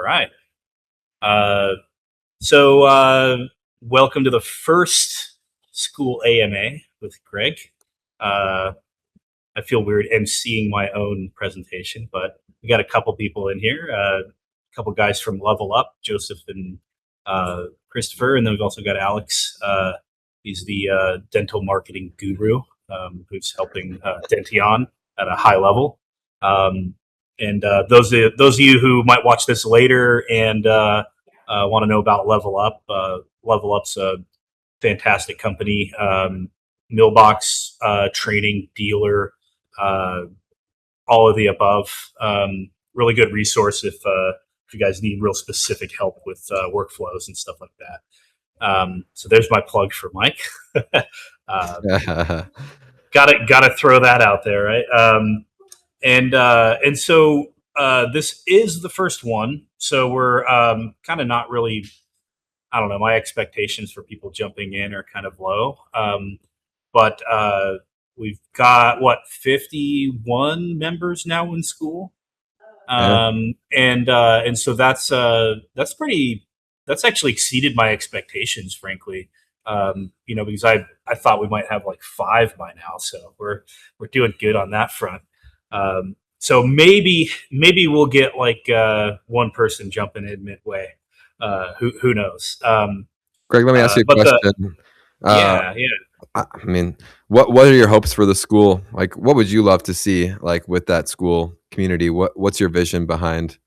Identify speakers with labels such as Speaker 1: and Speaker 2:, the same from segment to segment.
Speaker 1: right. Uh, so, welcome to the first school AMA with Greg. Uh, I feel weird emceeing my own presentation, but we got a couple people in here. A couple guys from Level Up, Joseph and Christopher, and then we've also got Alex. He's the dental marketing guru who's helping Denteon at a high level. And those of you who might watch this later and want to know about Level Up, Level Up's a fantastic company, mailbox training dealer, uh, all of the above. Really good resource if you guys need real specific help with workflows and stuff like that. So there's my plug for Mike. Gotta throw that out there, right? And so this is the first one, so we're kind of not really. I don't know. My expectations for people jumping in are kind of low, but we've got 51 members now in school,
Speaker 2: Yeah.
Speaker 1: and so that's pretty. That's actually exceeded my expectations, frankly. Because I thought we might have like 5 by now, so we're doing good on that front. So maybe we'll get like one person jumping in midway. Who knows?
Speaker 2: Greg, let me ask you a
Speaker 1: But
Speaker 2: question.
Speaker 1: yeah.
Speaker 2: I mean, what are your hopes for the school? Like, what would you love to see, like, with that school community? What's your vision behind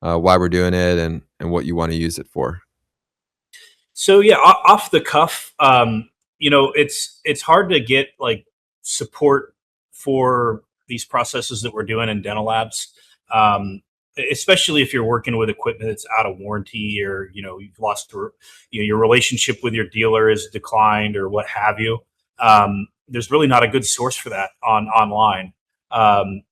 Speaker 2: why we're doing it and what you want to use it for?
Speaker 1: So yeah, off the cuff, it's hard to get like support for these processes that we're doing in dental labs, especially if you're working with equipment that's out of warranty, or you've lost, your relationship with your dealer is declined, or what have you. There's really not a good source for that online.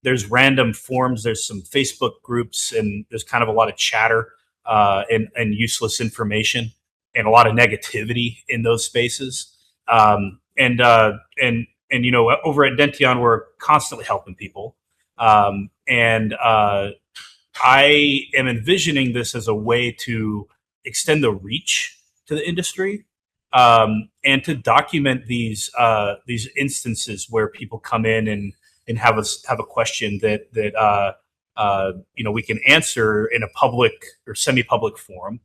Speaker 1: There's random forums, there's some Facebook groups, and there's kind of a lot of chatter and useless information and a lot of negativity in those spaces. And over at Denteon, we're constantly helping people. And I am envisioning this as a way to extend the reach to the industry, and to document these instances where people come in and have a question that we can answer in a public or semi-public forum,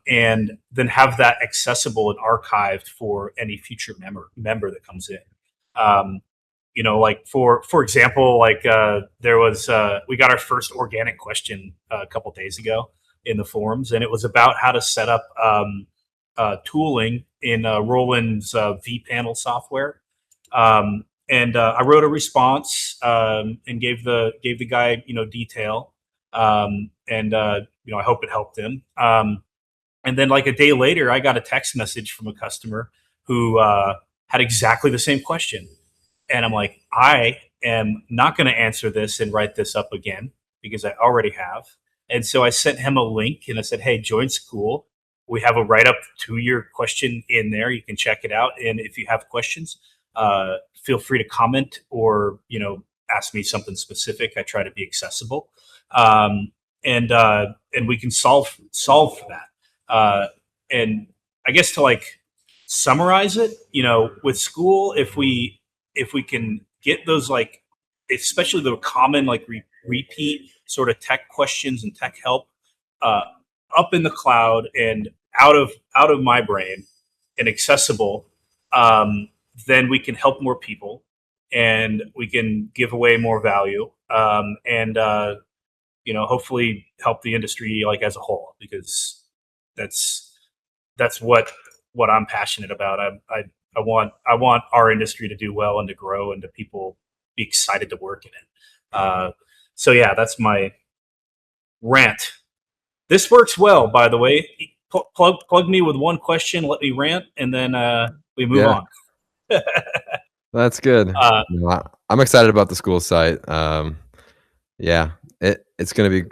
Speaker 1: and then have that accessible and archived for any future member that comes in. Like for example, like there was we got our first organic question a couple days ago in the forums, and it was about how to set up tooling in Roland's vPanel software. And I wrote a response, and gave the guy detail, and I hope it helped him. And then like a day later, I got a text message from a customer who had exactly the same question. And I'm like, I am not going to answer this and write this up again because I already have. And so I sent him a link and I said, hey, join school. We have a write up to your question in there. You can check it out. And if you have questions, feel free to comment or, ask me something specific. I try to be accessible. And we can solve for that. And I guess to like summarize it, with school, if we can get those, like, especially the common like repeat sort of tech questions and tech help up in the cloud and out of my brain and accessible, then we can help more people and we can give away more value, and hopefully help the industry like as a whole, because that's what I'm passionate about. I want our industry to do well and to grow and to people be excited to work in it. So yeah, that's my rant. This works well, by the way. Plug me with one question, let me rant, and then we move
Speaker 2: Yeah,
Speaker 1: on.
Speaker 2: that's good.
Speaker 1: Uh,
Speaker 2: I'm excited about the school site. Yeah, it's going to be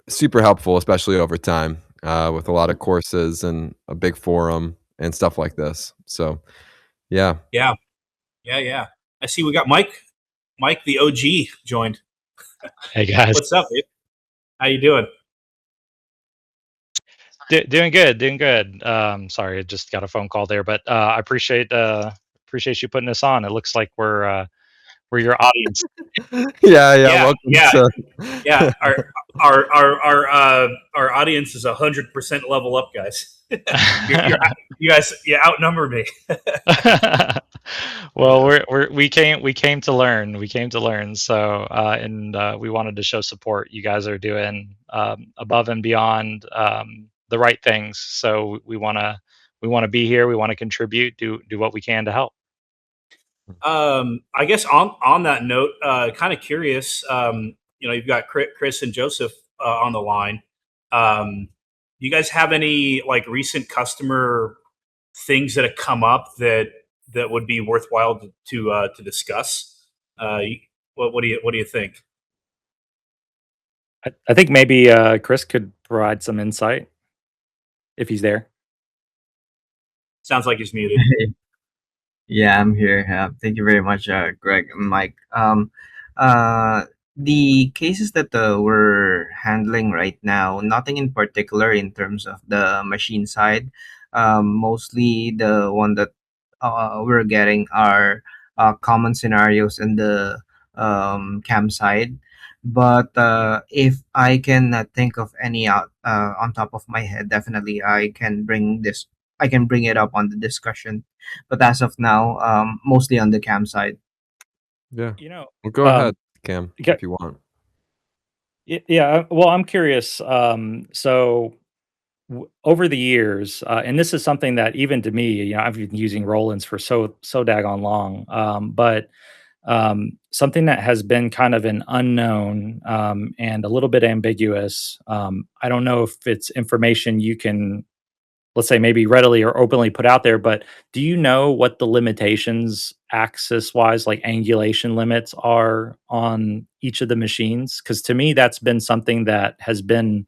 Speaker 2: super helpful, especially over time, with a lot of courses and a big forum and stuff like this. So, yeah.
Speaker 1: yeah, yeah. I see we got Mike. Mike, the OG, joined.
Speaker 3: Hey guys,
Speaker 1: What's up, dude? How you doing?
Speaker 3: Doing good, doing good. Sorry, I just got a phone call there, but I appreciate you putting this on. It looks like we're your audience.
Speaker 2: Yeah, yeah.
Speaker 1: Yeah,
Speaker 2: Welcome
Speaker 1: yeah,
Speaker 2: to.
Speaker 1: yeah. Our audience is 100% level up, guys. You guys outnumber me.
Speaker 3: Well, we came to learn. We came to learn. So, and we wanted to show support. You guys are doing above and beyond the right things. So we want to be here. We want to contribute. Do what we can to help.
Speaker 1: I guess on that note, kind of curious. You've got Chris and Joseph on the line. You guys have any like recent customer things that have come up that would be worthwhile to discuss? What do you think?
Speaker 4: I think maybe Chris could provide some insight if he's there.
Speaker 1: Sounds like he's muted.
Speaker 5: Yeah, I'm here. Thank you very much, Greg and Mike. Uh, the cases that we're handling right now, nothing in particular in terms of the machine side. Mostly the one that we're getting are common scenarios in the cam side. But if I can think of any out on top of my head, definitely I can bring it up on the discussion, but as of now, mostly on the cam side.
Speaker 2: Yeah.
Speaker 4: You know,
Speaker 2: Well, go
Speaker 4: um,
Speaker 2: ahead, Cam,
Speaker 4: yeah,
Speaker 2: if you want.
Speaker 4: yeah. Well, I'm curious. So over the years, and this is something that even to me, I've been using Roland's for so daggone long. But something that has been kind of an unknown and a little bit ambiguous. I don't know if it's information you can, let's say, maybe readily or openly put out there, but do you know what the limitations axis wise, like angulation limits, are on each of the machines? Because to me, that's been something that has been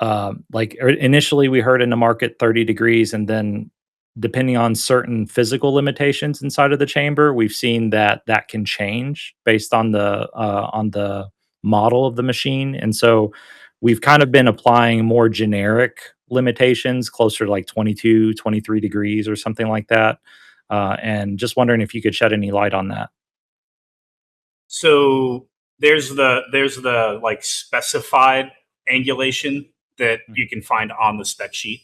Speaker 4: initially we heard in the market 30 degrees, and then depending on certain physical limitations inside of the chamber, we've seen that that can change based on the model of the machine. And so we've kind of been applying more generic limitations closer to like 22, 23 degrees or something like that. And just wondering if you could shed any light on that.
Speaker 1: So there's the like specified angulation that
Speaker 4: Mhm.
Speaker 1: you can find on the spec sheet.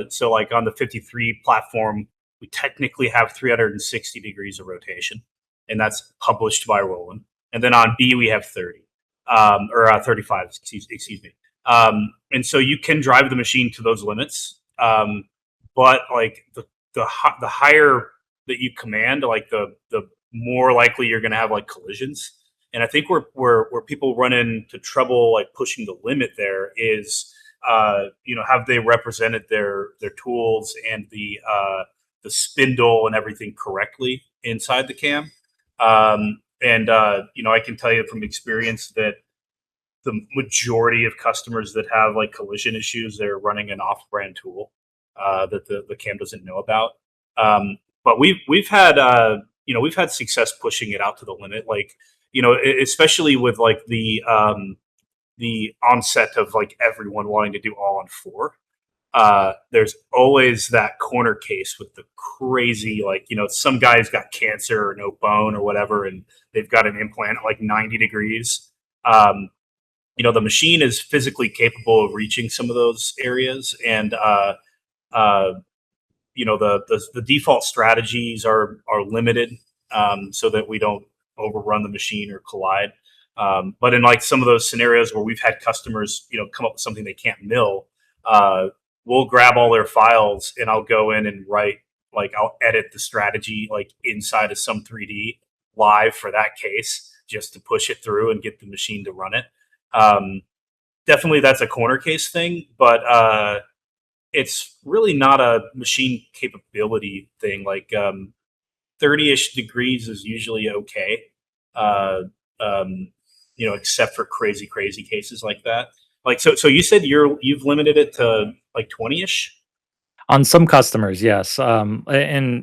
Speaker 1: So like on the 53 platform, we technically have 360 degrees of rotation, and that's published by Roland. And then on B we have 30 or 35. Excuse me. And so you can drive the machine to those limits, but like the higher that you command, like the more likely you're going to have like collisions. And I think where people run into trouble like pushing the limit there is have they represented their tools and the spindle and everything correctly inside the cam. And I can tell you from experience that the majority of customers that have like collision issues, they're running an off-brand tool that the cam doesn't know about. But we've had success pushing it out to the limit, like especially with like the onset of like everyone wanting to do all on four. There's always that corner case with the crazy, like some guy's got cancer or no bone or whatever, and they've got an implant at like 90 degrees. Um, the machine is physically capable of reaching some of those areas, and uh, the default strategies are limited, so that we don't overrun the machine or collide. But in like some of those scenarios where we've had customers come up with something they can't mill, uh, we'll grab all their files and I'll go in and write, like I'll edit the strategy like inside of some 3D live for that case, just to push it through and get the machine to run it. Um, Definitely that's a corner case thing, but it's really not a machine capability thing. Like 30-ish degrees is usually okay, uh, except for crazy cases like that. Like so you said you've limited it to like 20-ish.
Speaker 4: On some customers, yes. And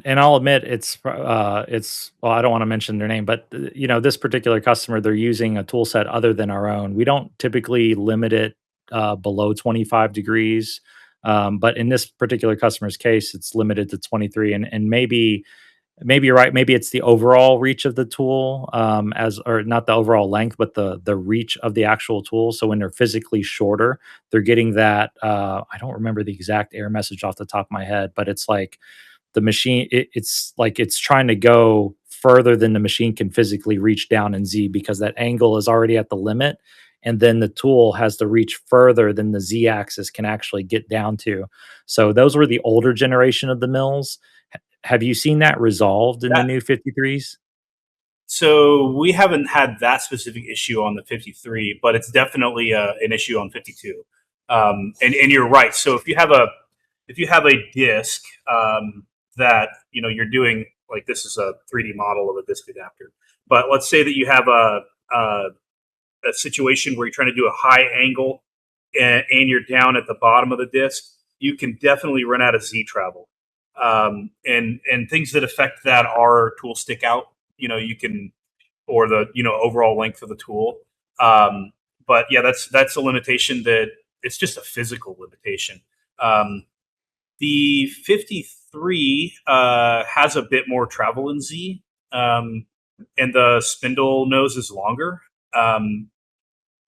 Speaker 4: I'll admit it's well, I don't want to mention their name, but this particular customer, they're using a tool set other than our own. We don't typically limit it below 25 degrees. But in this particular customer's case, it's limited to 23, and maybe you're right. Maybe it's the overall reach of the tool, as or not the overall length, but the reach of the actual tool. So when they're physically shorter, they're getting that. I don't remember the exact error message off the top of my head, but it's like the machine. It's like it's trying to go further than the machine can physically reach down in Z because that angle is already at the limit, and then the tool has to reach further than the Z axis can actually get down to. So those were the older generation of the mills. Have you seen that resolved in the
Speaker 1: That,
Speaker 4: new 53s?
Speaker 1: so we haven't had that specific issue on the 53, but it's definitely an issue on 52. And you're right. So if you have a disk that you're doing, like, this is a 3D model of a disk adapter, but let's say that you have a situation where you're trying to do a high angle and you're down at the bottom of the disk, you can definitely run out of Z travel. And things that affect that are tool stick out. You can, or the overall length of the tool. But yeah, that's a limitation that it's just a physical limitation. The 53 has a bit more travel in Z, and the spindle nose is longer.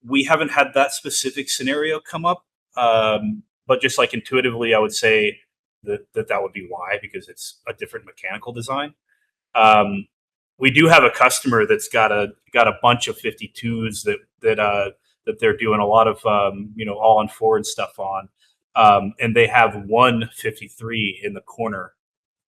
Speaker 1: We haven't had that specific scenario come up, but just like intuitively, I would say that would be why, because it's a different mechanical design. We do have a customer that's got a bunch of 52s that they're doing a lot of all on four and stuff on, and they have one 53 in the corner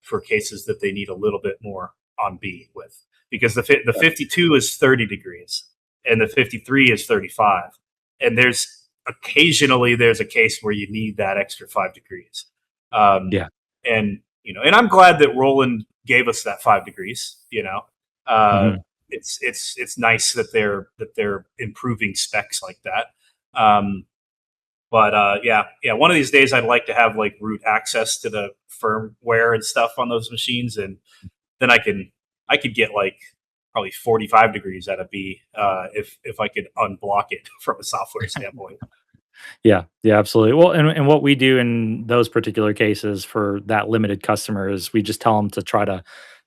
Speaker 1: for cases that they need a little bit more on B with, because the 52 is 30 degrees and the 53 is 35, and there's occasionally a case where you need that extra 5 degrees.
Speaker 4: Yeah.
Speaker 1: And and I'm glad that Roland gave us that 5 degrees. It's nice that they're improving specs like that. But yeah, one of these days I'd like to have like root access to the firmware and stuff on those machines, and then I could get like probably 45 degrees out of B if I could unblock it from a software standpoint.
Speaker 4: Yeah, absolutely. Well, and what we do in those particular cases for that limited customer is we just tell them to try to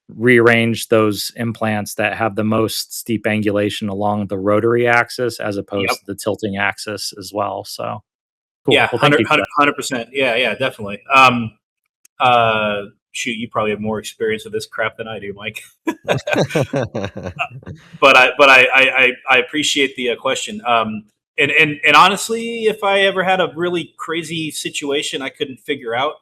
Speaker 4: rearrange those implants that have the most steep angulation along the rotary axis as opposed
Speaker 1: Yep.
Speaker 4: to the tilting axis as well. So cool.
Speaker 1: Yeah,
Speaker 4: Well, thank you for that.
Speaker 1: 100%. Yeah, definitely. Shoot, you probably have more experience with this crap than I do, Mike. But I appreciate the question. And honestly, if I ever had a really crazy situation I couldn't figure out,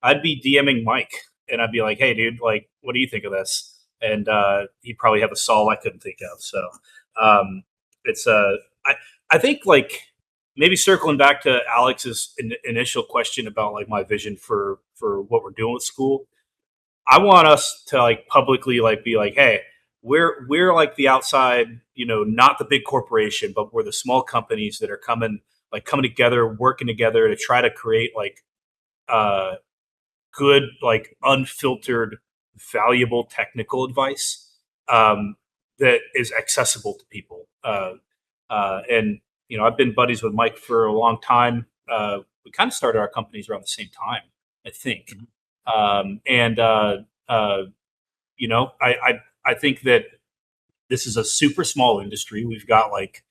Speaker 1: I'd be DMing Mike and I'd be like, "Hey, dude, like, what do you think of this?" And he'd probably have a solve I couldn't think of. So it's I think, like, maybe circling back to Alex's initial question about like my vision for what we're doing with school. I want us to like publicly like be like, hey, we're like the outside, not the big corporation, but we're the small companies that are coming together, working together to try to create like good, like unfiltered, valuable technical advice that is accessible to people. And I've been buddies with Mike for a long time. We kind of started our companies around the same time, I think. And I think that this is a super small industry. We've got like,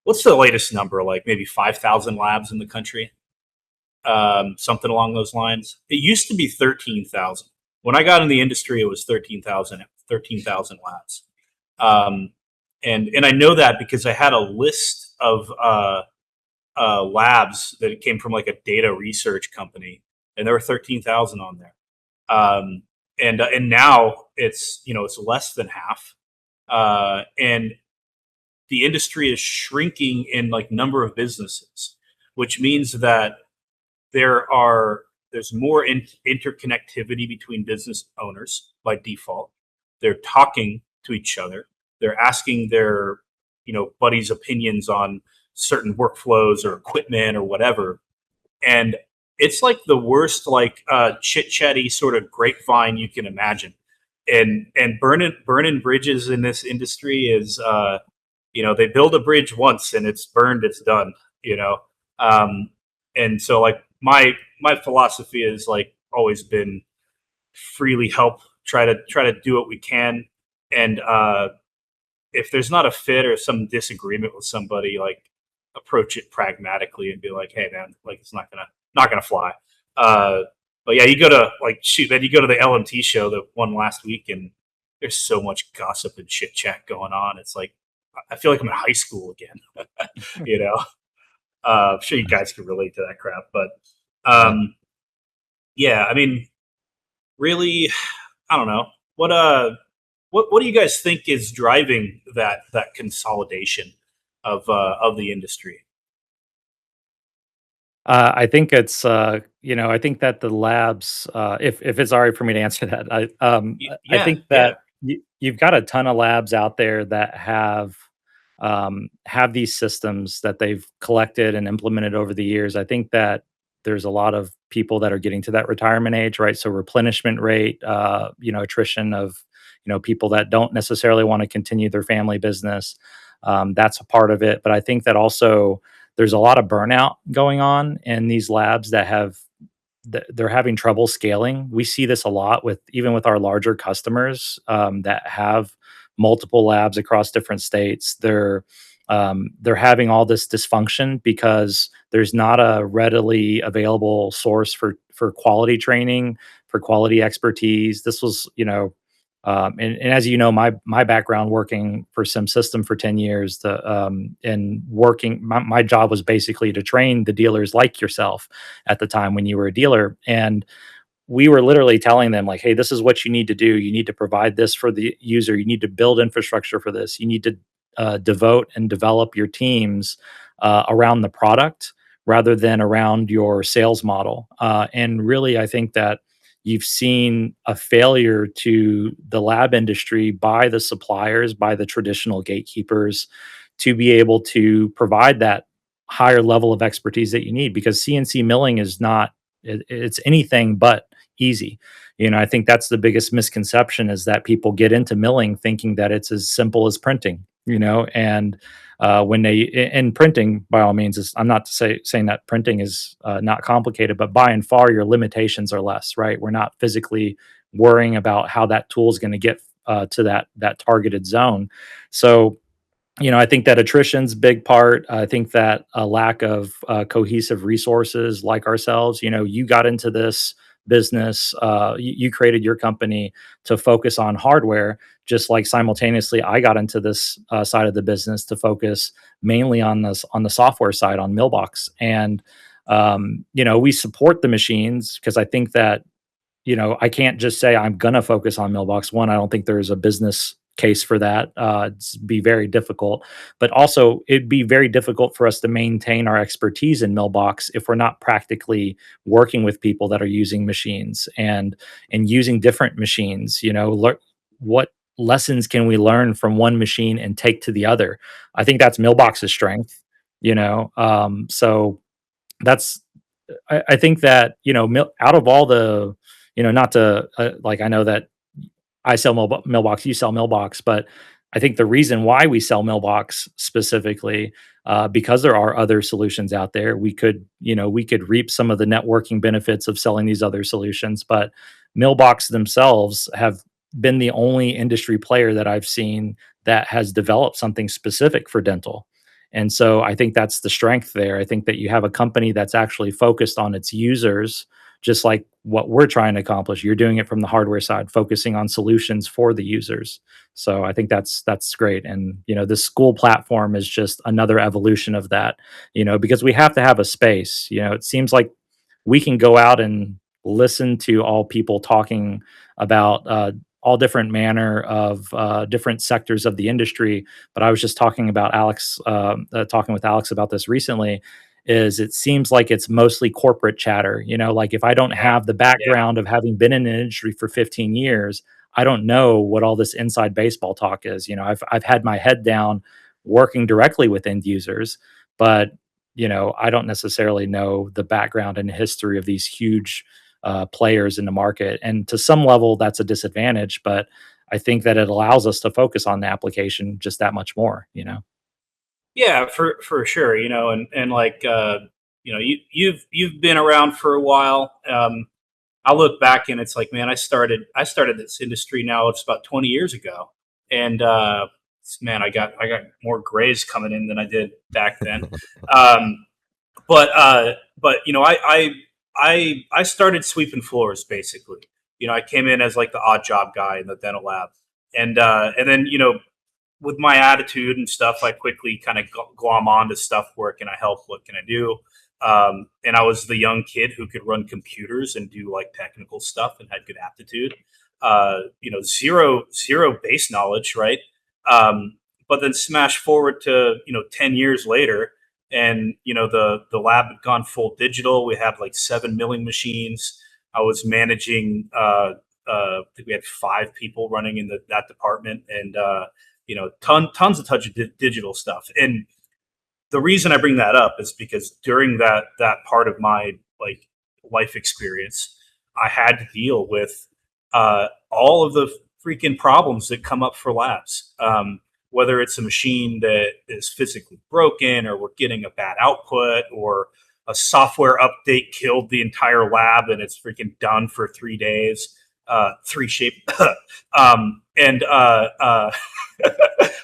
Speaker 1: what's the latest number? Like maybe 5,000 labs in the country, something along those lines. It used to be 13,000. When I got in the industry, it was 13,000 labs. And I know that because I had a list of labs that came from like a data research company, and there were 13,000 on there. And now it's less than half, and the industry is shrinking in like number of businesses, which means that there's more interconnectivity between business owners by default. They're talking to each other. They're asking their buddies' opinions on certain workflows or equipment or whatever, and it's like the worst like chit chatty sort of grapevine you can imagine. And burning bridges in this industry is they build a bridge once and it's burned, it's done. And so like my philosophy is like always been freely help, try to do what we can, and if there's not a fit or some disagreement with somebody, like approach it pragmatically and be like, hey man, like it's not gonna fly. Uh, but yeah, you go to like shoot, man, you go to the LMT show, the one last week, and there's so much gossip and chit chat going on. It's like I feel like I'm in high school again. you know, I'm sure you guys can relate to that crap, but yeah, I mean, really, I don't know what do you guys think is driving that consolidation of the industry?
Speaker 4: I think it's I think that the labs, if it's all right for me to answer that, I
Speaker 1: Yeah,
Speaker 4: think
Speaker 1: yeah,
Speaker 4: that you've got a ton of labs out there that have these systems that they've collected and implemented over the years. I think that there's a lot of people that are getting to that retirement age, right? So replenishment rate, attrition of people that don't necessarily want to continue their family business. That's a part of it, but I think that also there's a lot of burnout going on in these labs that they're having trouble scaling. We see this a lot with even with our larger customers that have multiple labs across different states. They're having all this dysfunction because there's not a readily available source for quality training, for quality expertise. This was, and as you know, my background working for Sim System for 10 years, and working, my job was basically to train the dealers like yourself at the time when you were a dealer. And we were literally telling them like, hey, this is what you need to do. You need to provide this for the user. You need to build infrastructure for this. You need to devote and develop your teams around the product rather than around your sales model. And really, I think that you've seen a failure to the lab industry by the suppliers, by the traditional gatekeepers, to be able to provide that higher level of expertise that you need, because CNC milling is not it's anything but easy. I think that's the biggest misconception, is that people get into milling thinking that it's as simple as printing, and when and printing, by all means, is, I'm not saying that printing is not complicated, but by and far your limitations are less, right? We're not physically worrying about how that tool is going to get to that targeted zone. So I think that attrition's big part. I think that a lack of cohesive resources like ourselves. You got into this business, you created your company to focus on hardware, just like simultaneously I got into this side of the business to focus mainly on the software side, on Mailbox. And we support the machines because I think that I can't just say I'm gonna focus on Mailbox. One, I don't think there's a business case for that. It'd be very difficult, but also it'd be very difficult for us to maintain our expertise in Mailbox if we're not practically working with people that are using machines and using different machines. What lessons can we learn from one machine and take to the other? I think that's Mailbox's strength. So that's I think that out of all the not to like, I know that I sell Mailbox, you sell Mailbox, but I think the reason why we sell Mailbox specifically, because there are other solutions out there, we could reap some of the networking benefits of selling these other solutions, but Mailbox themselves have been the only industry player that I've seen that has developed something specific for dental. And so I think that's the strength there. I think that you have a company that's actually focused on its users, just like what we're trying to accomplish. You're doing it from the hardware side, focusing on solutions for the users. So I think that's great. And the school platform is just another evolution of that. Because we have to have a space. It seems like we can go out and listen to all people talking about all different manner of different sectors of the industry. But I was just talking about talking with Alex about this recently. Is it seems like it's mostly corporate chatter. Like if I don't have the background of having been in an industry for 15 years, I don't know what all this inside baseball talk is. I've had my head down working directly with end users, but I don't necessarily know the background and history of these huge players in the market. And to some level, that's a disadvantage, but I think that it allows us to focus on the application just that much more.
Speaker 1: Yeah, for sure. And like you've been around for a while. I look back and it's like, man, I started this industry now. It's about 20 years ago, and man, I got more grays coming in than I did back then. Um, but I started sweeping floors basically. I came in as like the odd job guy in the dental lab, and then with my attitude and stuff, I quickly kind of glom on to stuff. Where can I help? What can I do? And I was the young kid who could run computers and do like technical stuff and had good aptitude. Zero base knowledge, right? But then smash forward to 10 years later, and the lab had gone full digital. We had like 7 milling machines. I was managing. I think we had 5 people running in that department, and tons of digital stuff. And the reason I bring that up is because during that part of my like life experience, I had to deal with all of the freaking problems that come up for labs. Whether it's a machine that is physically broken, or we're getting a bad output, or a software update killed the entire lab and it's freaking done for 3 days. 3Shape, and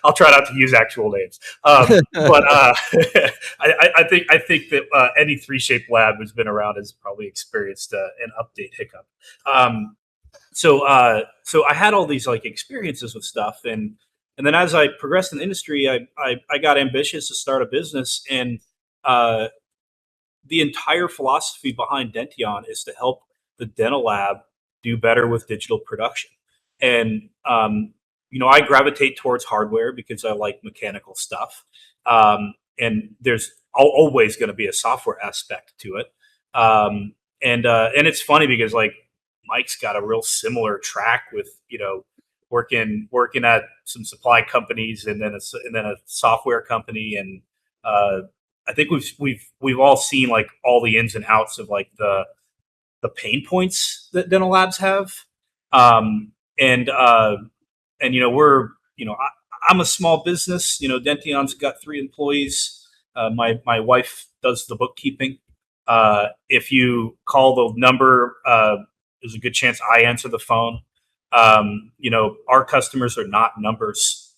Speaker 1: I'll try not to use actual names, but I think that any 3Shape lab who's been around has probably experienced an update hiccup. So I had all these like experiences with stuff, and then as I progressed in the industry, I got ambitious to start a business, and the entire philosophy behind Denteon is to help the dental lab do better with digital production. And I gravitate towards hardware because I like mechanical stuff. And there's always going to be a software aspect to it. And it's funny because like Mike's got a real similar track with working at some supply companies, and then a software company. And I think we've all seen like all the ins and outs of like the pain points that dental labs have. And we're I'm a small business. Denteon's got 3 employees. My wife does the bookkeeping. If you call the number, there's a good chance I answer the phone. Our customers are not numbers.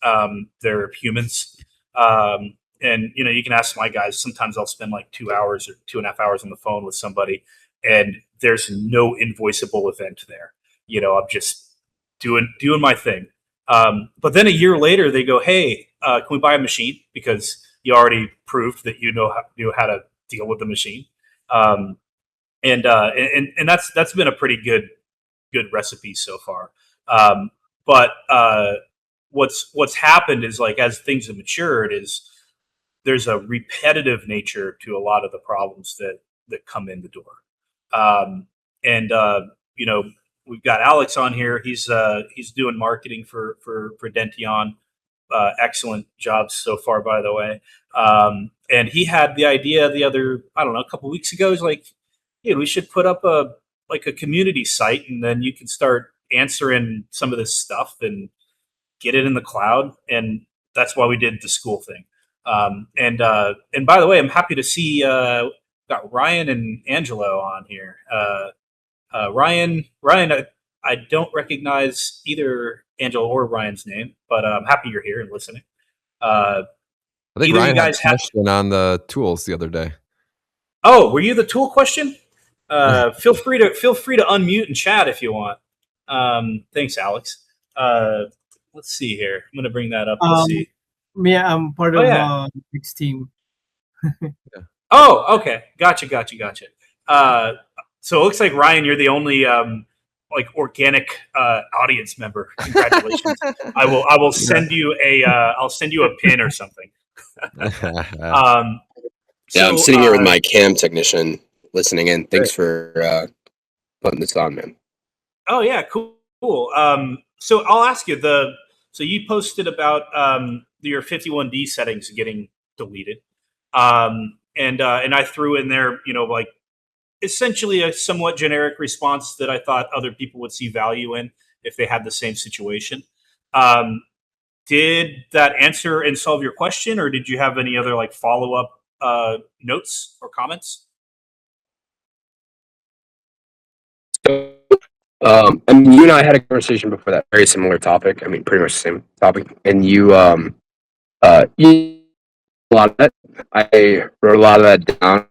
Speaker 1: They're humans. And you can ask my guys. Sometimes I'll spend like 2 hours or 2.5 hours on the phone with somebody, and there's no invoiceable event there. I'm just doing my thing. But then a year later, they go, "Hey, can we buy a machine? Because you already proved that you know how to deal with the machine." And that's been a pretty good recipe so far. But what's happened is like as things have matured, is there's a repetitive nature to a lot of the problems that come in the door. And we've got Alex on here. He's doing marketing for Denteon. Excellent job so far, by the way. And he had the idea a couple weeks ago. He's like, we should put up a community site, and then you can start answering some of this stuff and get it in the cloud. And that's why we did the school thing. And by the way, I'm happy to see got Ryan and Angelo on here. Ryan, I don't recognize either Angelo or Ryan's name, but I'm happy you're here and listening.
Speaker 2: I think Ryan had a question on the tools the other day.
Speaker 1: Oh, were you the tool question? Feel free to unmute and chat if you want. Thanks, Alex. Let's see here. I'm going to bring that up. Let's see.
Speaker 6: Yeah, I'm part of Nick's team.
Speaker 1: Oh, okay. Gotcha. So it looks like Ryan, you're the only organic audience member. Congratulations. I will send you a pin or something.
Speaker 7: I'm sitting here with my cam technician listening in. Thanks for putting this on, man. Oh
Speaker 1: yeah, cool. So I'll ask you so you posted about your 51D settings getting deleted. And I threw in there, essentially a somewhat generic response that I thought other people would see value in if they had the same situation. Did that answer and solve your question, or did you have any other follow-up notes or comments?
Speaker 7: I mean, you and I had a conversation before that, very similar topic. I mean, pretty much the same topic. And you a lot of that. I wrote a lot of that down,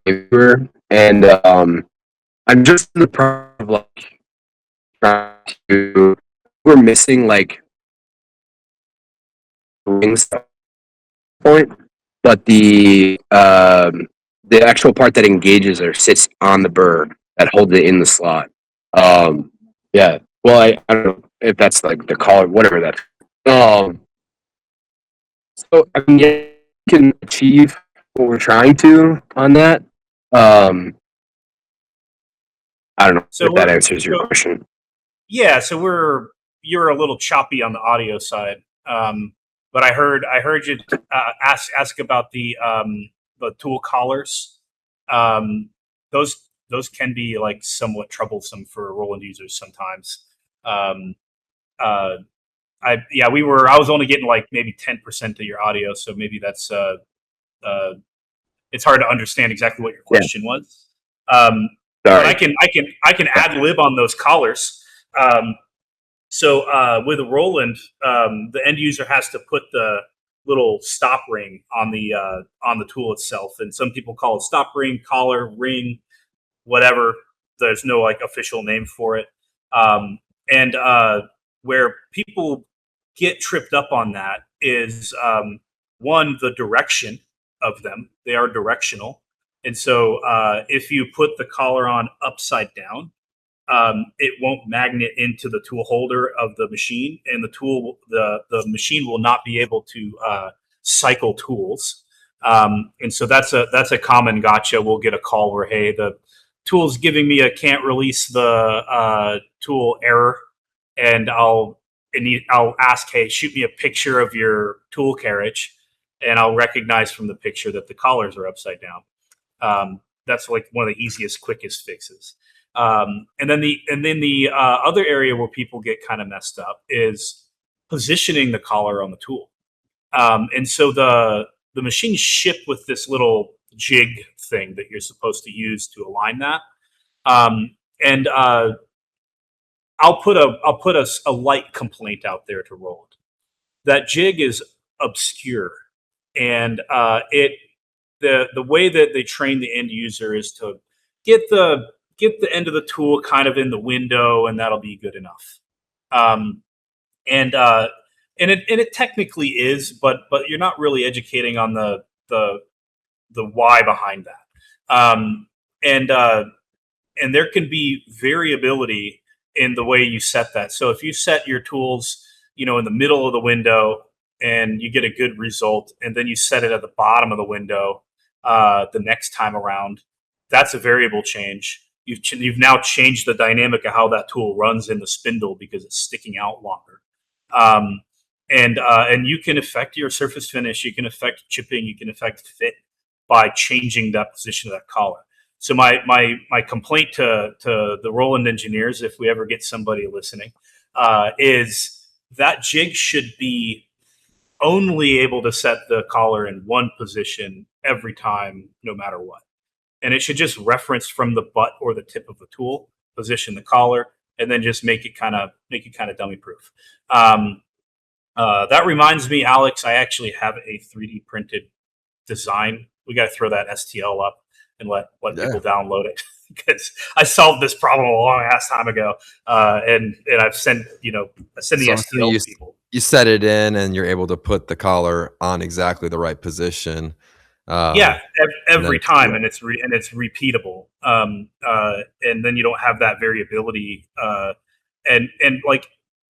Speaker 7: and I'm just in the process of like trying to. We're missing like rings point, but the actual part that engages or sits on the burr that holds it in the slot. Yeah. Well, I don't know if that's like the collar, whatever that. So I mean, yeah, we can achieve what we're trying to on that. Um, I don't know
Speaker 1: So
Speaker 7: if that answers your question.
Speaker 1: Yeah, so you're a little choppy on the audio side, but I heard you ask about the tool collars. Um, those can be like somewhat troublesome for Roland users sometimes. Um, uh, I was only getting like maybe 10% of your audio, so maybe that's it's hard to understand exactly what your question was. But I can ad lib on those collars. So with a Roland, the end user has to put the little stop ring on the tool itself, and some people call it stop ring, collar, ring, whatever. There's no like official name for it. And where people get tripped up on that is one, the direction of them. They are directional, and so if you put the collar on upside down, it won't magnet into the tool holder of the machine, and the machine will not be able to cycle tools. And so that's a common gotcha. We'll get a call where, hey, the tool's giving me a can't release the tool error, and I'll ask, hey, shoot me a picture of your tool carriage, and I'll recognize from the picture that the collars are upside down. That's like one of the easiest, quickest fixes. And then the other area where people get kind of messed up is positioning the collar on the tool. And so the machines ship with this little jig thing that you're supposed to use to align that. And I'll put a light complaint out there to Roland. That jig is obscure, and the way that they train the end user is to get the end of the tool kind of in the window, and that'll be good enough. And it technically is, but you're not really educating on the why behind that. And there can be variability in the way you set that. So if you set your tools, in the middle of the window and you get a good result, and then you set it at the bottom of the window the next time around, that's a variable change. You've now changed the dynamic of how that tool runs in the spindle because it's sticking out longer. And you can affect your surface finish, you can affect chipping, you can affect fit by changing that position of that collar. So my complaint to the Roland engineers, if we ever get somebody listening, is that jig should be only able to set the collar in one position every time, no matter what. And it should just reference from the butt or the tip of the tool, position the collar, and then just make it kind of dummy proof. That reminds me, Alex, I actually have a 3D printed design. We got to throw that STL up and let people download it, because I solved this problem a long ass time ago. And I've sent the STL to people.
Speaker 2: You set it in, and you're able to put the collar on exactly the right position.
Speaker 1: Every time, and it's repeatable. And then you don't have that variability. And like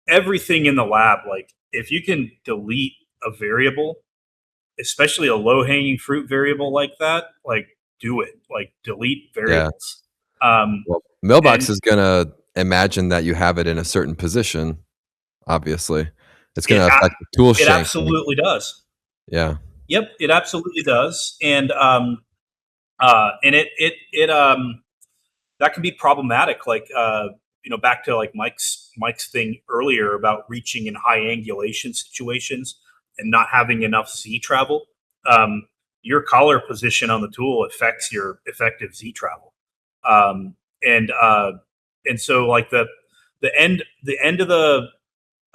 Speaker 1: everything in the lab, like if you can delete a variable, especially a low hanging fruit variable like that, like do it. Like delete variables.
Speaker 2: Well, Mailbox is gonna imagine that you have it in a certain position. Obviously, it's gonna affect the tool shank.
Speaker 1: It absolutely does.
Speaker 2: Yeah.
Speaker 1: Yep, it absolutely does, and it that can be problematic. Like back to like Mike's thing earlier about reaching in high angulation situations and not having enough Z travel. Your collar position on the tool affects your effective Z travel, and and so like the end of the,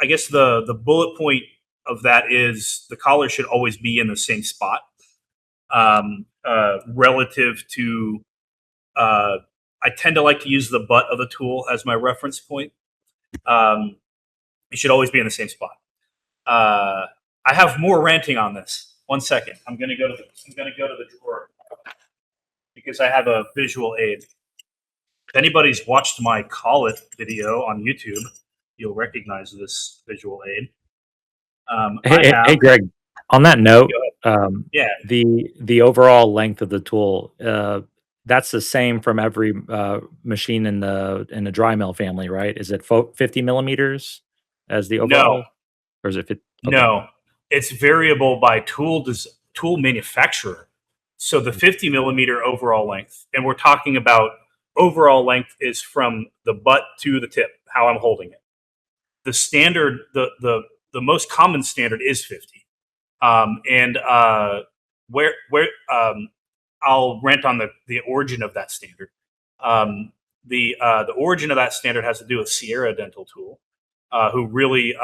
Speaker 1: I guess the bullet point of that is the collar should always be in the same spot, relative to. I tend to like to use the butt of the tool as my reference point. It should always be in the same spot. I have more ranting on this. 1 second. I'm gonna go to the drawer because I have a visual aid. If anybody's watched my Call It video on YouTube, you'll recognize this visual aid.
Speaker 4: Hey, Greg. On that note,
Speaker 1: yeah,
Speaker 4: the overall length of the tool, that's the same from every machine in the dry mill family, right? Is it 50 millimeters as the overall, or is it 50? Okay.
Speaker 1: No, it's variable by tool manufacturer. So the 50 millimeter overall length, and we're talking about overall length is from the butt to the tip, how I'm holding it. The standard, the most common standard is 50. I'll rant on the origin of that standard. The origin of that standard has to do with Sierra Dental Tool, who really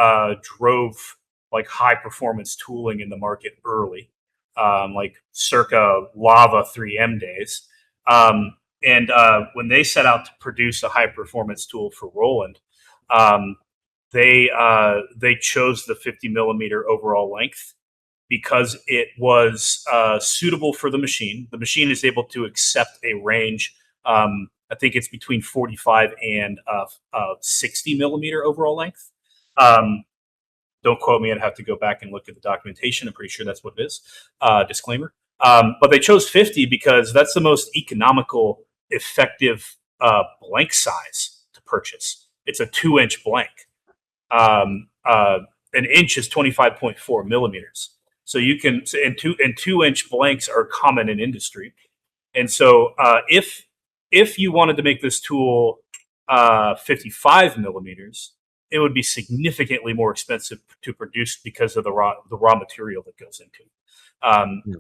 Speaker 1: drove like high performance tooling in the market early, like circa Lava 3M days. When they set out to produce a high performance tool for Roland, they chose the 50 millimeter overall length because it was suitable for the machine. The machine is able to accept a range. I think it's between 45 and 60 millimeter overall length. Don't quote me. I'd have to go back and look at the documentation. I'm pretty sure that's what it is. Disclaimer. But they chose 50 because that's the most economical, effective blank size to purchase. It's a 2-inch blank. An inch is 25.4 millimeters. So you can, and 2-inch blanks are common in industry. And so if you wanted to make this tool 55 millimeters, it would be significantly more expensive to produce because of the raw material that goes into it.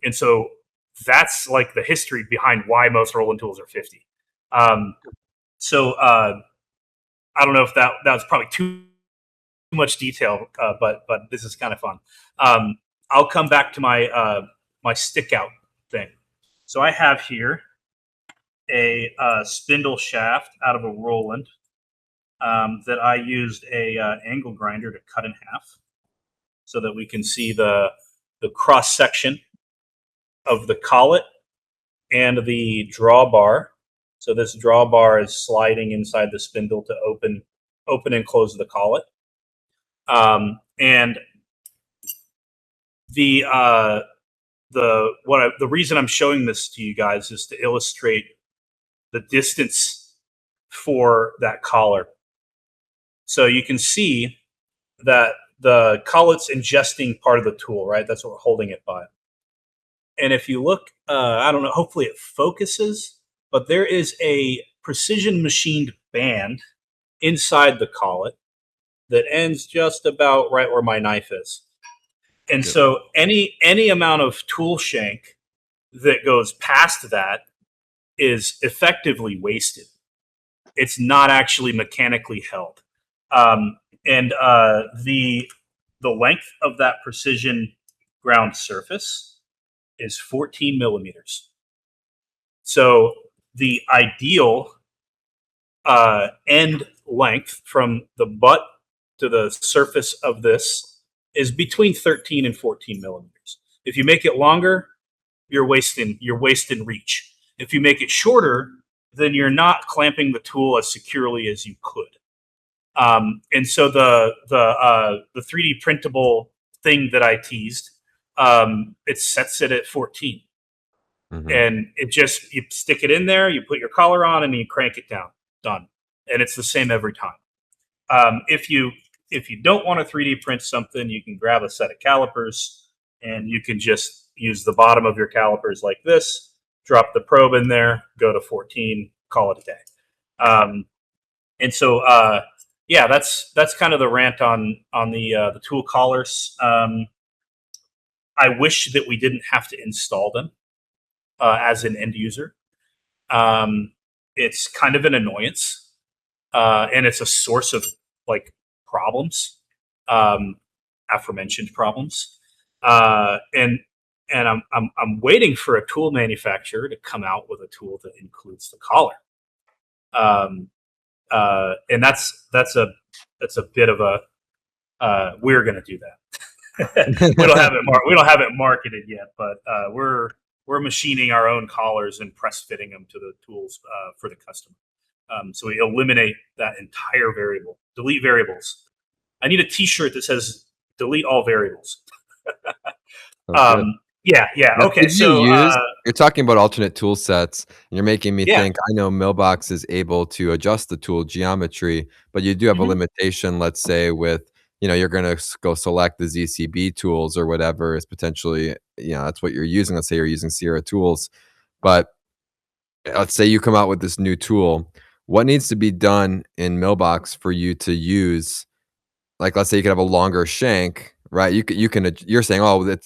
Speaker 1: And so that's like the history behind why most Roland tools are 50. I don't know if that was probably too much detail, but this is kind of fun. I'll come back to my my stick out thing. So I have here a spindle shaft out of a Roland that I used a angle grinder to cut in half so that we can see the cross section of the collet and the drawbar. So this drawbar is sliding inside the spindle to open and close the collet. And the reason I'm showing this to you guys is to illustrate the distance for that collar. So you can see that the collet's ingesting part of the tool, right? That's what we're holding it by. And if you look, I don't know, hopefully it focuses, but there is a precision machined band inside the collet that ends just about right where my knife is. And so any amount of tool shank that goes past that is effectively wasted. It's not actually mechanically held. The length of that precision ground surface is 14 millimeters. So the ideal end length from the butt to the surface of this is between 13 and 14 millimeters. If you make it longer, you're wasting reach. If you make it shorter, then you're not clamping the tool as securely as you could. And so the 3D printable thing that I teased, it sets it at 14. Mm-hmm. And you stick it in there, you put your collar on, and you crank it down. Done. And it's the same every time. If you don't want to 3D print something, you can grab a set of calipers, and you can just use the bottom of your calipers like this, drop the probe in there, go to 14, call it a day. And so, yeah, that's kind of the rant on the tool collars. I wish that we didn't have to install them as an end user. It's kind of an annoyance. and it's a source of like problems, aforementioned problems, and I'm waiting for a tool manufacturer to come out with a tool that includes the collar, and that's a bit of a we're going to do that. we don't have it marketed yet, but we're machining our own collars and press fitting them to the tools for the customer. So we eliminate that entire variable, delete variables. I need a T-shirt that says delete all variables. Yeah.
Speaker 2: Now,
Speaker 1: Okay. So
Speaker 2: you're talking about alternate tool sets, and you're making me
Speaker 1: Yeah.
Speaker 2: think. I know Mailbox is able to adjust the tool geometry, but you do have a limitation. Let's say with you're going to go select the ZCB tools or whatever is potentially that's what you're using. Let's say you're using Sierra tools, but let's say you come out with this new tool. What needs to be done in Mailbox for you to use? Like, let's say you could have a longer shank, right? You're saying, oh,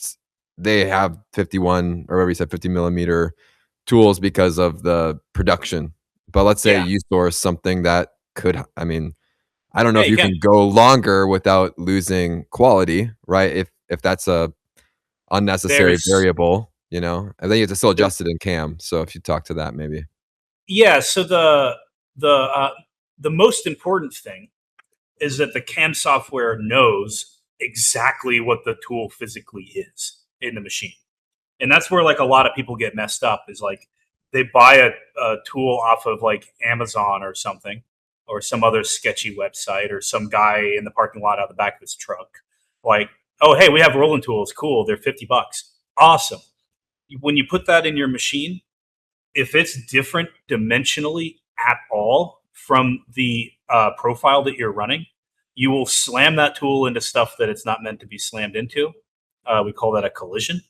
Speaker 2: they have 51 or whatever you said, 50 millimeter tools because of the production. But let's say you source something that could, I don't know if you can go longer without losing quality, right? If that's a unnecessary variable, and then you have to still adjust it in CAM. So if you talk to that, maybe.
Speaker 1: Yeah. So the most important thing is that the CAM software knows exactly what the tool physically is in the machine. And that's where like a lot of people get messed up is like they buy a tool off of like Amazon or something or some other sketchy website or some guy in the parking lot out the back of his truck. Like, oh, hey, we have rolling tools. Cool. They're $50. Awesome. When you put that in your machine, if it's different dimensionally at all from the profile that you're running, you will slam that tool into stuff that it's not meant to be slammed into. We call that a collision.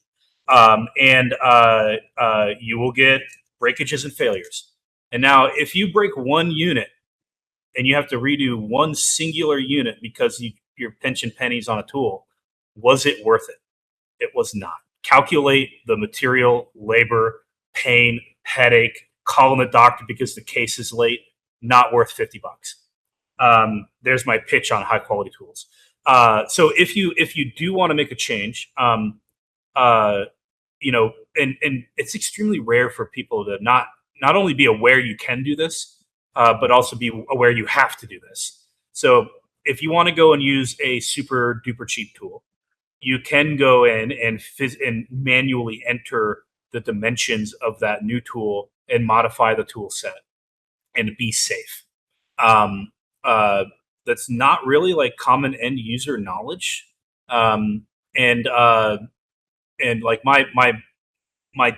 Speaker 1: And you will get breakages and failures. And now if you break one unit and you have to redo one singular unit because you're pinching pennies on a tool, was it worth it? It was not. Calculate the material, labor, pain, headache, calling the doctor because the case is late, not worth $50. There's my pitch on high quality tools. So if you do want to make a change, and it's extremely rare for people to not only be aware you can do this, but also be aware you have to do this. So if you want to go and use a super duper cheap tool, you can go in and manually enter the dimensions of that new tool and modify the tool set and be safe. That's not really like common end user knowledge. And like my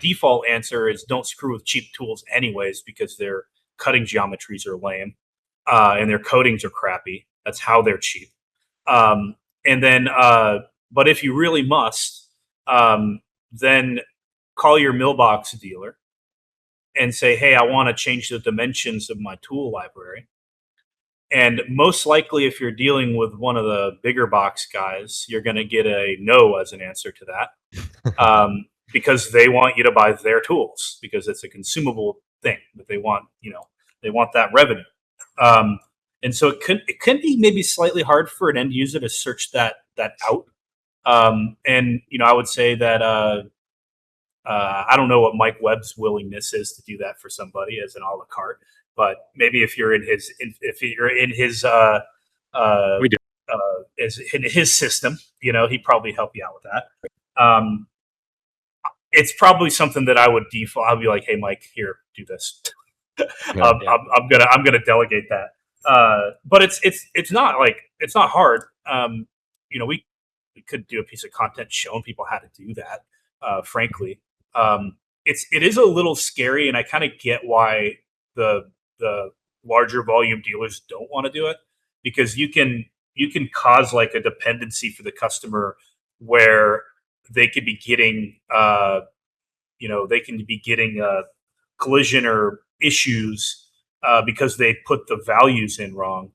Speaker 1: default answer is don't screw with cheap tools anyways, because their cutting geometries are lame, and their coatings are crappy. That's how they're cheap. And then, but if you really must, then call your Mailbox dealer and say, hey, I want to change the dimensions of my tool library. And most likely, if you're dealing with one of the bigger box guys, you're going to get a no as an answer to that, because they want you to buy their tools because it's a consumable thing that they want. They want that revenue, and so it can be maybe slightly hard for an end user to search that out. And I would say that I don't know what Mike Webb's willingness is to do that for somebody as an a la carte. But maybe if you're in his
Speaker 3: We do.
Speaker 1: in his system, he'd probably help you out with that. It's probably something that I would default. I'll be like, hey, Mike, here, do this. I'm gonna delegate that. But it's not hard. We could do a piece of content showing people how to do that. Frankly, it is a little scary, and I kind of get why the larger volume dealers don't want to do it, because you can cause like a dependency for the customer where they could be getting collision or issues because they put the values in wrong,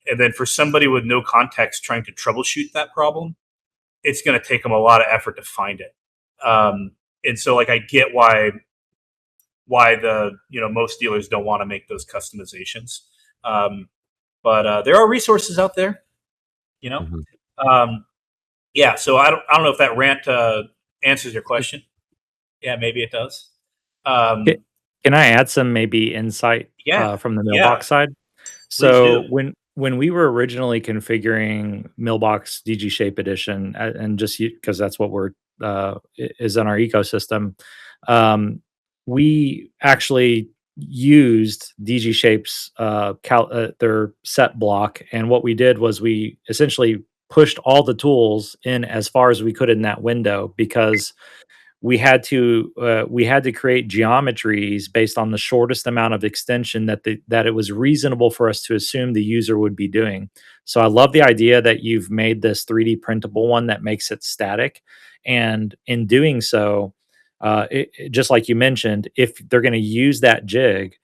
Speaker 1: and then for somebody with no context trying to troubleshoot that problem, it's going to take them a lot of effort to find it. And so like I get why the most dealers don't want to make those customizations. But there are resources out there, you know. Yeah. So I don't know if that rant answers your question. Yeah, maybe it does.
Speaker 4: Can I add some maybe insight
Speaker 1: Yeah.
Speaker 4: from the
Speaker 1: Yeah.
Speaker 4: mailbox side?
Speaker 1: Please
Speaker 4: So
Speaker 1: do.
Speaker 4: when we were originally configuring Mailbox DG Shape Edition, and just because that's what we're is in our ecosystem, we actually used DG Shape's their set block, and what we did was we essentially pushed all the tools in as far as we could in that window because we had to create geometries based on the shortest amount of extension that it was reasonable for us to assume the user would be doing. So I love the idea that you've made this 3D printable one that makes it static, and in doing so, just like you mentioned, if they're going to use that jig,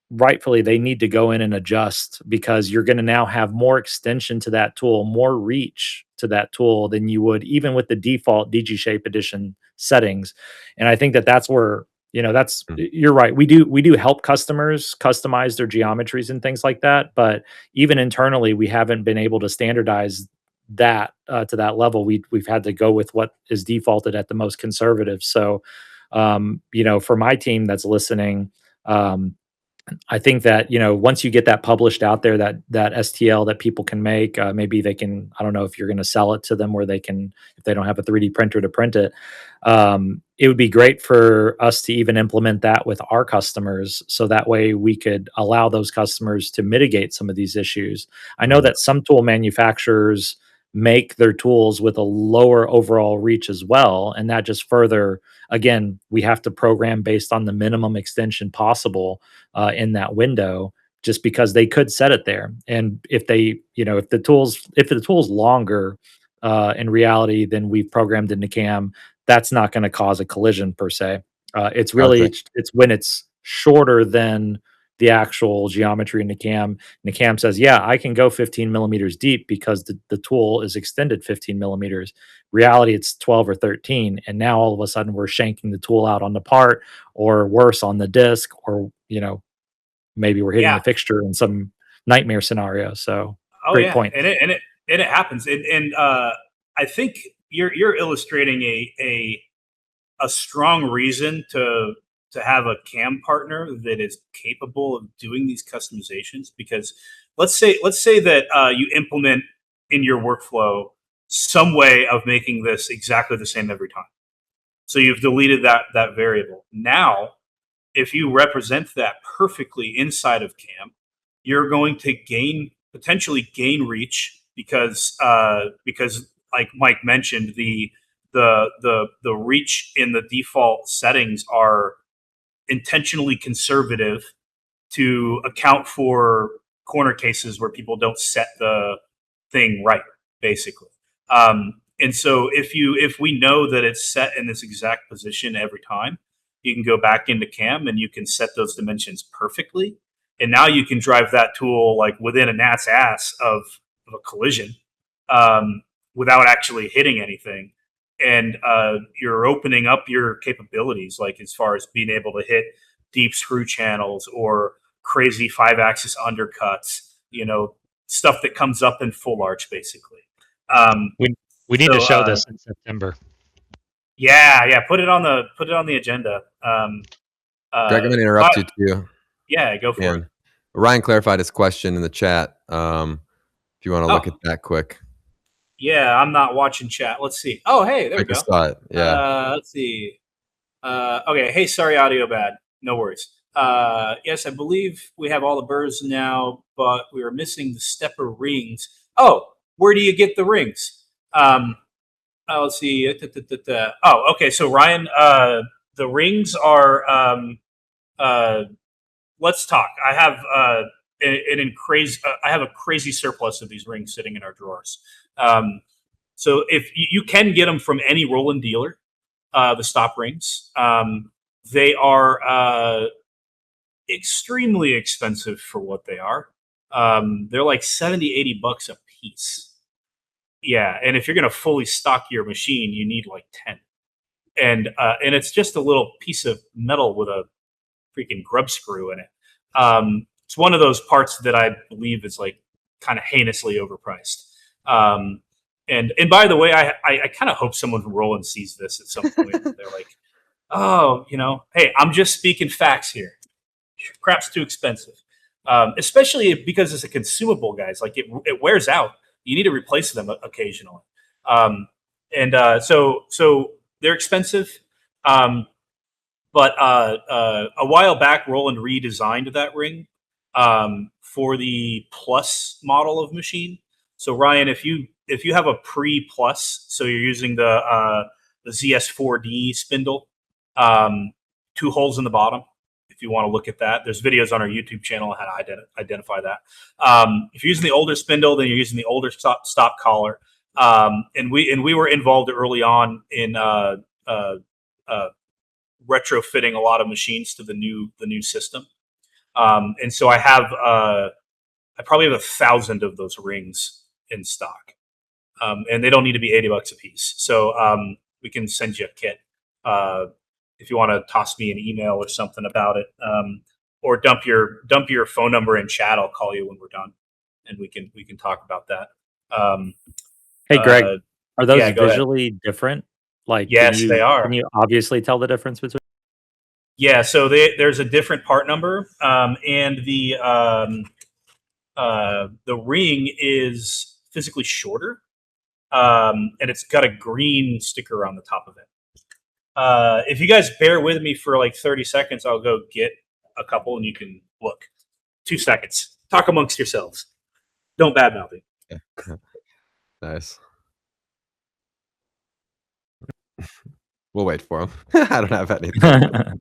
Speaker 4: rightfully they need to go in and adjust because you're going to now have more extension to that tool, more reach to that tool than you would even with the default DG Shape Edition settings. And I think that that's where, that's you're right. We do help customers customize their geometries and things like that, but even internally we haven't been able to standardize that to that level. We've had to go with what is defaulted at the most conservative. So for my team that's listening, I think that, once you get that published out there, that STL that people can make, maybe they can, I don't know if you're going to sell it to them where they can, if they don't have a 3D printer to print it, it would be great for us to even implement that with our customers. So that way we could allow those customers to mitigate some of these issues. I know that some tool manufacturers make their tools with a lower overall reach as well. And that just further, again, we have to program based on the minimum extension possible in that window, just because they could set it there. And if they, if the tool's longer in reality than we've programmed into CAM, that's not going to cause a collision per se. It's really
Speaker 2: Okay.
Speaker 4: it's when it's shorter than the actual geometry in the CAM. And the CAM says, yeah, I can go 15 millimeters deep because the tool is extended 15 millimeters. Reality, it's 12 or 13. And now all of a sudden we're shanking the tool out on the part, or worse, on the disc, or, maybe we're hitting
Speaker 1: Yeah.
Speaker 4: the fixture in some nightmare scenario. So
Speaker 1: Oh
Speaker 4: great
Speaker 1: yeah,
Speaker 4: point.
Speaker 1: and it happens. And I think you're illustrating a strong reason to have a CAM partner that is capable of doing these customizations. Because let's say that you implement in your workflow some way of making this exactly the same every time. So you've deleted that variable. Now, if you represent that perfectly inside of CAM, you're going to potentially gain reach because like Mike mentioned, the reach in the default settings are intentionally conservative to account for corner cases where people don't set the thing right, basically. And so if we know that it's set in this exact position every time, you can go back into CAM and you can set those dimensions perfectly. And now you can drive that tool like within a gnat's ass of a collision without actually hitting anything. And you're opening up your capabilities, like as far as being able to hit deep screw channels or crazy 5-axis undercuts, stuff that comes up in full arch, basically.
Speaker 3: We need to show this in September.
Speaker 1: Yeah. Put it on the agenda.
Speaker 2: Greg, I'm going to interrupt you too.
Speaker 1: Yeah, go for it.
Speaker 2: Ryan clarified his question in the chat. If you want to look at that quick.
Speaker 1: Yeah, I'm not watching chat. Let's see. Oh, hey, there we go.
Speaker 2: I saw it. Yeah.
Speaker 1: Let's see. Okay. Hey, sorry, audio bad. No worries. Yes, I believe we have all the burrs now, but we are missing the stepper rings. Oh, where do you get the rings? Let's see. Oh, okay. So Ryan, the rings are. Let's talk. I have I have a crazy surplus of these rings sitting in our drawers. So if you can get them from any Roland dealer, the stop rings, they are extremely expensive for what they are. They're like $70-$80 a piece. Yeah, and if you're going to fully stock your machine, you need like 10. And it's just a little piece of metal with a freaking grub screw in it. It's one of those parts that I believe is like kind of heinously overpriced. And by the way, I kind of hope someone from Roland sees this at some point. They're like, oh, hey, I'm just speaking facts here. Crap's too expensive, especially because it's a consumable, guys. Like it wears out. You need to replace them occasionally, so they're expensive. But a while back, Roland redesigned that ring for the Plus model of machine. So Ryan, if you have a pre-Plus, so you're using the ZS4D spindle, 2 holes in the bottom. If you want to look at that, there's videos on our YouTube channel on how to identify that. If you're using the older spindle, then you're using the older stop collar. And we were involved early on in retrofitting a lot of machines to the new system. And so I probably have 1,000 of those rings in stock, and they don't need to be $80 a piece. So we can send you a kit if you want to toss me an email or something about it, or dump your phone number in chat. I'll call you when we're done, and we can talk about that.
Speaker 4: Hey, Greg, are those visually different? Like,
Speaker 1: yes, they are.
Speaker 4: Can you obviously tell the difference between?
Speaker 1: Yeah, so there's a different part number, and the ring is physically shorter, and it's got a green sticker on the top of it. If you guys bear with me for like 30 seconds, I'll go get a couple, and you can look. 2 seconds. Talk amongst yourselves. Don't badmouth me.
Speaker 2: Yeah. Nice. We'll wait for them. I don't have anything.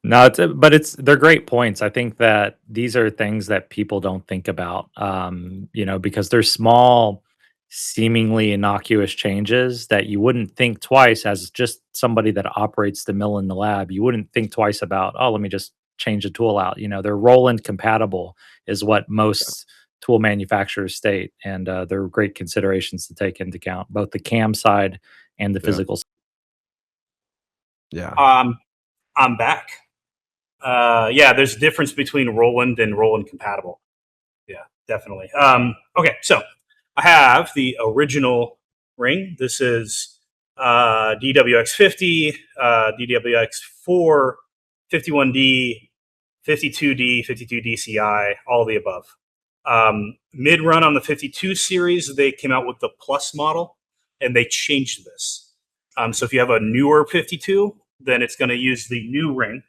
Speaker 4: No, they're great points. I think that these are things that people don't think about, because they're small, seemingly innocuous changes that you wouldn't think twice as just somebody that operates the mill in the lab. You wouldn't think twice about, oh, let me just change the tool out. They're Roland compatible is what most tool manufacturers state, and they're great considerations to take into account, both the cam side and the physical side.
Speaker 2: Yeah.
Speaker 1: I'm back. There's a difference between Roland and Roland compatible. Yeah, definitely. Okay, so I have the original ring. This is DWX50, DWX4, 51D, 52D, 52 DCI, all the above. Mid-run on the 52 series, they came out with the Plus model, and they changed this. So if you have a newer 52, then it's going to use the new ring,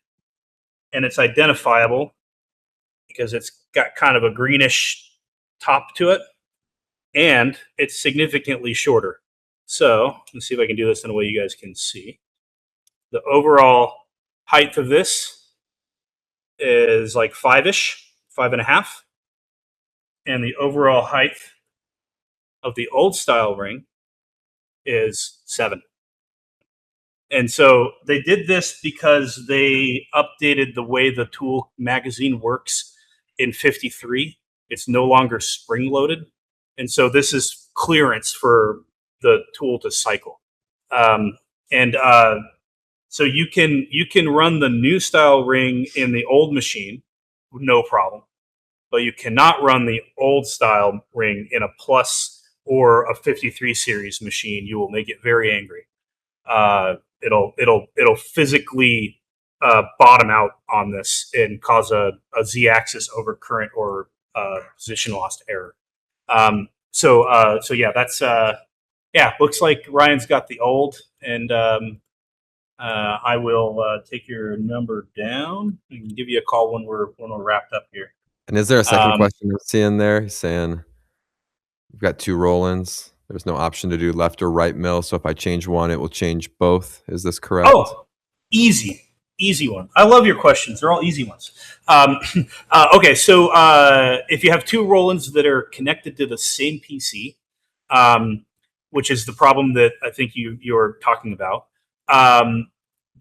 Speaker 1: and it's identifiable because it's got kind of a greenish top to it, and it's significantly shorter. So let's see if I can do this in a way you guys can see. The overall height of this is like 5-ish, 5.5. And the overall height of the old style ring is 7. And so they did this because they updated the way the tool magazine works in 53. It's no longer spring loaded. And so this is clearance for the tool to cycle. So you can run the new style ring in the old machine, no problem. But you cannot run the old style ring in a Plus or a 53 series machine. You will make it very angry. It'll physically bottom out on this and cause a Z-axis overcurrent or position lost error. Looks like Ryan's got the old, and I will take your number down and give you a call when we're wrapped up here.
Speaker 2: And is there a second question I'm seeing there? He's saying we've got 2 Rolands. There's no option to do left or right mill. So if I change one, it will change both. Is this correct?
Speaker 1: Oh, easy one. I love your questions. They're all easy ones. Okay, so if you have 2 Rolands that are connected to the same PC, which is the problem that I think you're talking about,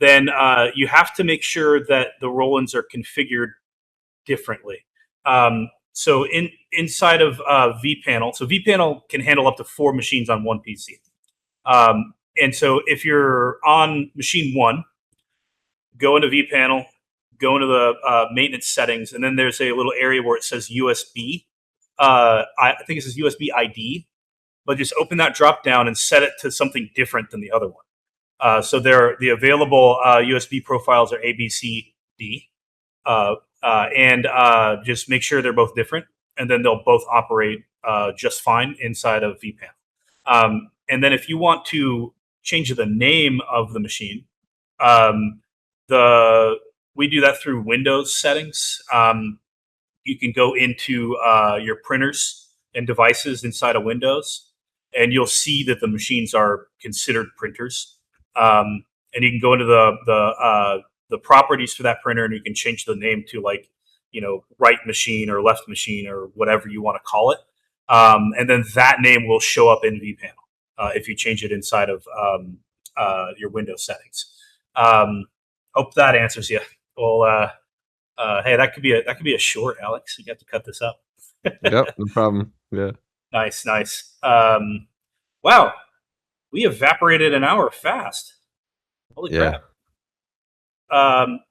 Speaker 1: then you have to make sure that the Rolands are configured differently. So inside of vPanel, so vPanel can handle up to 4 machines on one PC. And so if you're on machine 1, go into vPanel, go into the maintenance settings, and then there's a little area where it says USB. I think it says USB ID, but just open that drop down and set it to something different than the other one. So the available USB profiles are A, B, C, D, and just make sure they're both different, and then they'll both operate just fine inside of vPanel. And then if you want to change the name of the machine, we do that through Windows settings. You can go into your printers and devices inside of Windows, and you'll see that the machines are considered printers. And you can go into the properties for that printer, and you can change the name to right machine or left machine or whatever you want to call it. And then that name will show up in vPanel if you change it inside of your Windows settings. Hope that answers you. Well, hey, that could be a short, Alex. You have to cut this up.
Speaker 2: Yep, no problem. Yeah.
Speaker 1: Nice. Wow, we evaporated an hour fast. Holy crap.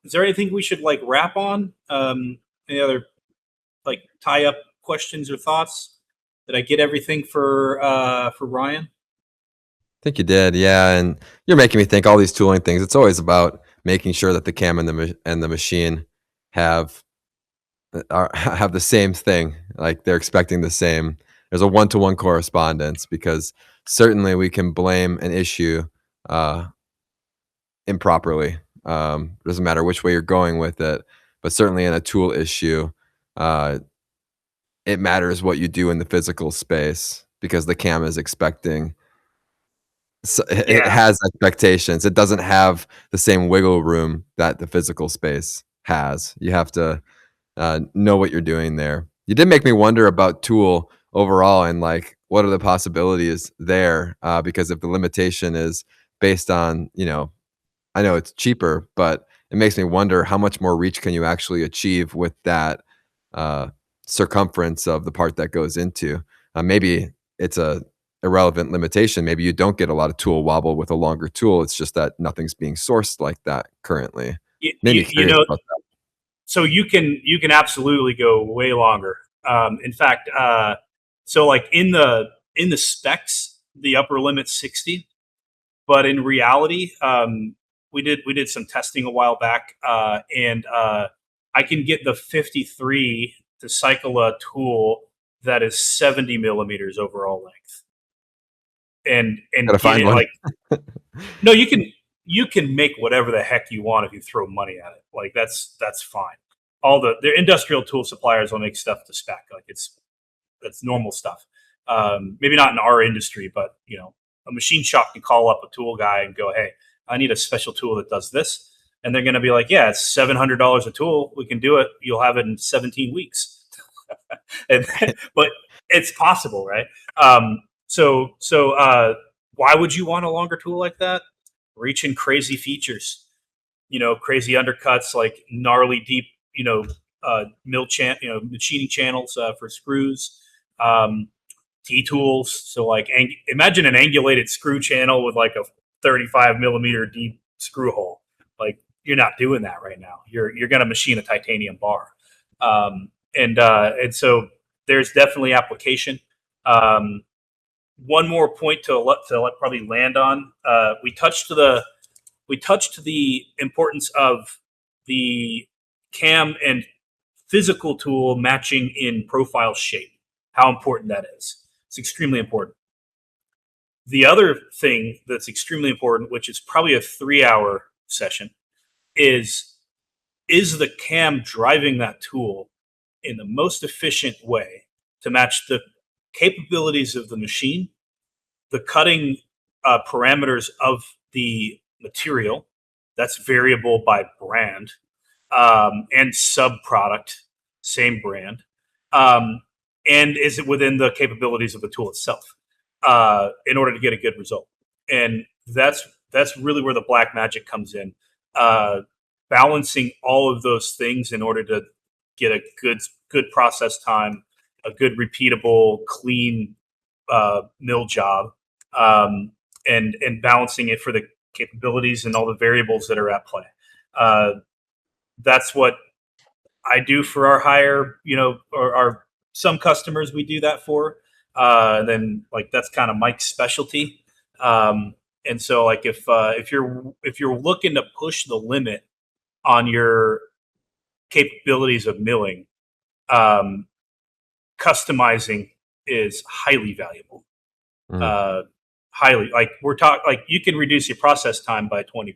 Speaker 1: Is there anything we should wrap on? Any other tie up questions or thoughts? Did I get everything for Ryan?
Speaker 2: I think you did, yeah. And you're making me think all these tooling things. It's always about making sure that the cam and the machine have the same thing. Like they're expecting the same. There's a one-to-one correspondence, because certainly we can blame an issue improperly. Doesn't matter which way you're going with it, but certainly in a tool issue, it matters what you do in the physical space, because the cam is expecting. So it has expectations. It doesn't have the same wiggle room that the physical space has. You have to know what you're doing there. You did make me wonder about tool overall, and what are the possibilities there? Because if the limitation is based on, I know it's cheaper, but it makes me wonder how much more reach can you actually achieve with that circumference of the part that goes into. Maybe it's a irrelevant limitation. Maybe you don't get a lot of tool wobble with a longer tool. It's just that nothing's being sourced like that currently. Maybe curious about that.
Speaker 1: So you can absolutely go way longer. In fact, so in the specs, the upper limit's 60, but in reality, we did some testing a while back, and I can get the 53 to cycle a tool that is 70 millimeters overall length. And
Speaker 2: gotta find one.
Speaker 1: No, you can make whatever the heck you want if you throw money at it. That's fine. All the industrial tool suppliers will make stuff to spec. That's normal stuff. Maybe not in our industry, but a machine shop can call up a tool guy and go, "Hey, I need a special tool that does this," and they're going to be like, "Yeah, it's $700 a tool. We can do it. You'll have it in 17 weeks." But it's possible, right? So why would you want a longer tool like that? Reaching crazy features, crazy undercuts, like gnarly deep, machining channels for screws, T-tools. So imagine an angulated screw channel with a 35 millimeter deep screw hole. You're not doing that right now. You're going to machine a titanium bar. And so there's definitely application. One more point to let probably land on. We touched the importance of the cam and physical tool matching in profile shape. How important that is. It's extremely important. The other thing that's extremely important, which is probably a 3-hour session, is the cam driving that tool in the most efficient way to match the capabilities of the machine, the cutting parameters of the material that's variable by brand, and sub-product, same brand, and is it within the capabilities of the tool itself in order to get a good result. And that's really where the black magic comes in, balancing all of those things in order to get a good process time, a good repeatable, clean mill job, and balancing it for the capabilities and all the variables that are at play. That's what I do for our hire, or our some customers we do that for. And then like that's kind of Mike's specialty. And so like if you're looking to push the limit on your capabilities of milling, customizing is highly valuable. Highly, like you can reduce your process time by 20%,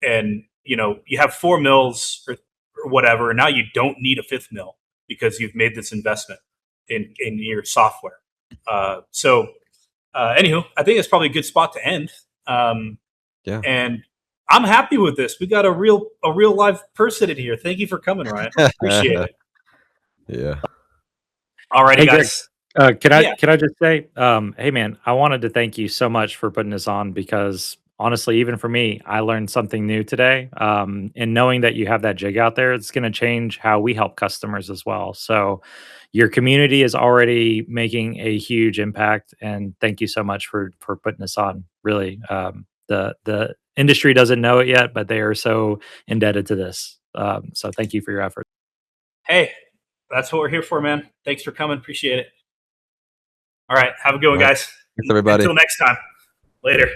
Speaker 1: and you have 4 mills or whatever, and now you don't need a 5th mill because you've made this investment in your software. Anywho, I think it's probably a good spot to end. And I'm happy with this. We got a real live person in here. Thank you for coming, Ryan. Appreciate it.
Speaker 2: Yeah.
Speaker 1: All righty,
Speaker 4: Hey,
Speaker 1: guys.
Speaker 4: Can I just say, hey man, I wanted to thank you so much for putting this on, because honestly, even for me, I learned something new today. And knowing that you have that jig out there, it's going to change how we help customers as well. So your community is already making a huge impact, and thank you so much for putting this on. Really, the industry doesn't know it yet, but they are so indebted to this. So thank you for your effort.
Speaker 1: Hey, that's what we're here for, man. Thanks for coming. Appreciate it. All right. Have a good one, guys.
Speaker 2: Thanks, everybody.
Speaker 1: Until next time. Later.